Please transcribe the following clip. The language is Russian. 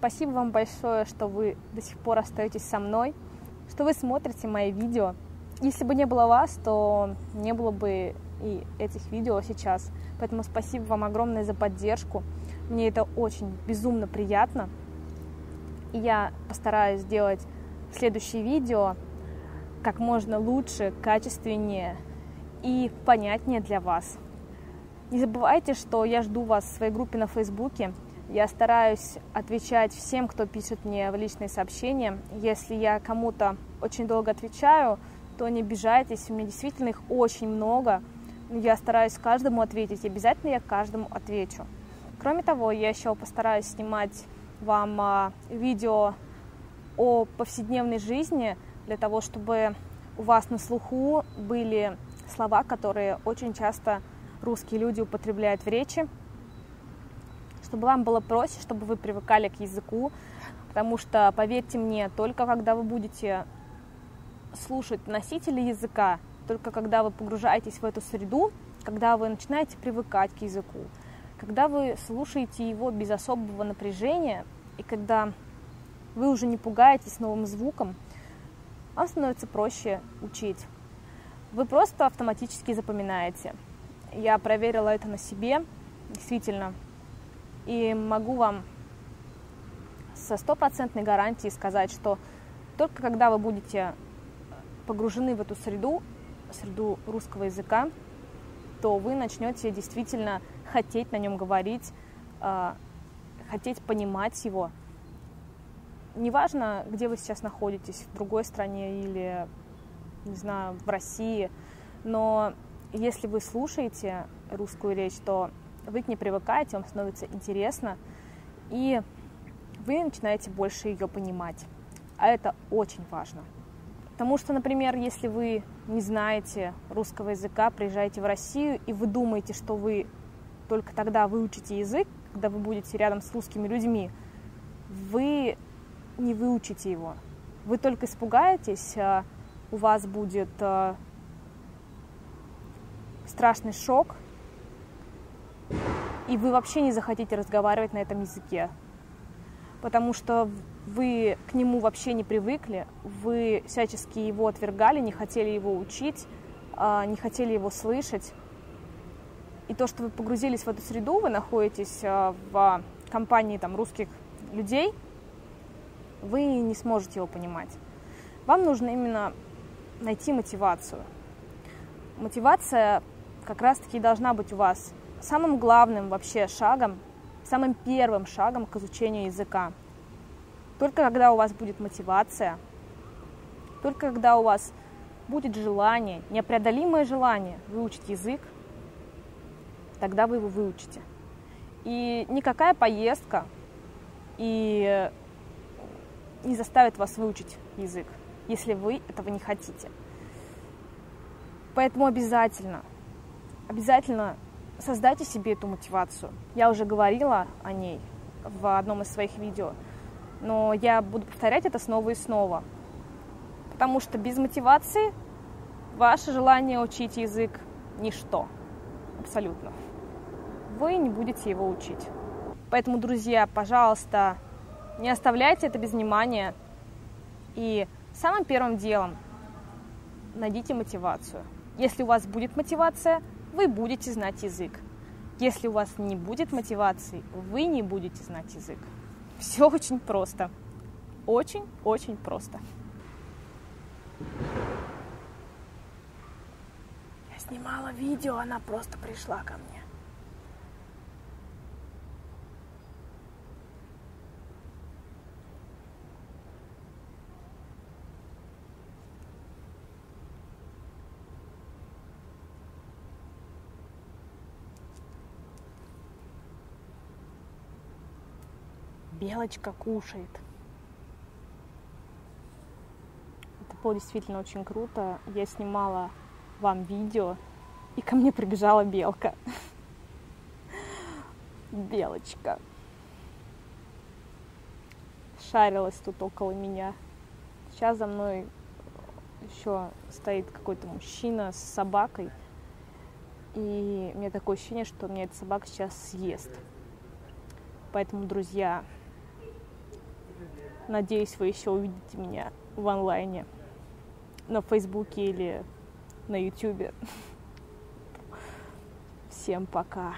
Спасибо вам большое, что вы до сих пор остаетесь со мной, что вы смотрите мои видео. Если бы не было вас, то не было бы и этих видео сейчас. Поэтому спасибо вам огромное за поддержку. Мне это очень безумно приятно. И я постараюсь сделать следующие видео как можно лучше, качественнее и понятнее для вас. Не забывайте, что я жду вас в своей группе на Фейсбуке. Я стараюсь отвечать всем, кто пишет мне в личные сообщения. Если я кому-то очень долго отвечаю, то не обижайтесь, у меня действительно их очень много. Я стараюсь каждому ответить, и обязательно я каждому отвечу. Кроме того, я еще постараюсь снимать вам видео о повседневной жизни, для того, чтобы у вас на слуху были слова, которые очень часто русские люди употребляют в речи, чтобы вам было проще, чтобы вы привыкали к языку, потому что, поверьте мне, только когда вы будете слушать носителей языка, только когда вы погружаетесь в эту среду, когда вы начинаете привыкать к языку, когда вы слушаете его без особого напряжения, и когда вы уже не пугаетесь новым звуком, вам становится проще учить. Вы просто автоматически запоминаете. Я проверила это на себе, действительно, и могу вам со стопроцентной гарантией сказать, что только когда вы будете погружены в эту среду русского языка, то вы начнете действительно хотеть на нем говорить, хотеть понимать его. Неважно, где вы сейчас находитесь, в другой стране или, не знаю, в России, но если вы слушаете русскую речь, то вы к ней привыкаете, вам становится интересно, и вы начинаете больше ее понимать. А это очень важно. Потому что, например, если вы не знаете русского языка, приезжаете в Россию, и вы думаете, что вы только тогда выучите язык, когда вы будете рядом с русскими людьми, вы не выучите его. Вы только испугаетесь, у вас будет страшный шок, и вы вообще не захотите разговаривать на этом языке, потому что вы к нему вообще не привыкли, вы всячески его отвергали, не хотели его учить, не хотели его слышать. И то, что вы погрузились в эту среду, вы находитесь в компании там, русских людей, вы не сможете его понимать. Вам нужно именно найти мотивацию. Мотивация как раз-таки должна быть у вас самым главным вообще шагом, самым первым шагом к изучению языка. Только когда у вас будет мотивация, только когда у вас будет желание, непреодолимое желание выучить язык, тогда вы его выучите. И никакая поездка и не заставит вас выучить язык, если вы этого не хотите. Поэтому обязательно создайте себе эту мотивацию. Я уже говорила о ней в одном из своих видео, но я буду повторять это снова и снова, потому что без мотивации ваше желание учить язык – ничто, абсолютно. Вы не будете его учить. Поэтому, друзья, пожалуйста, не оставляйте это без внимания. И самым первым делом найдите мотивацию. Если у вас будет мотивация, вы будете знать язык. Если у вас не будет мотивации, вы не будете знать язык. Все очень просто. Очень-очень просто. Я снимала видео, она просто пришла ко мне. Белочка кушает. Это было действительно очень круто. Я снимала вам видео, и ко мне прибежала белка. Белочка. Шарилась тут около меня. Сейчас за мной еще стоит какой-то мужчина с собакой. И у меня такое ощущение, что меня эта собака сейчас съест. Поэтому, друзья, Надеюсь, вы еще увидите меня в онлайне, на Фейсбуке или на Ютубе. Всем пока!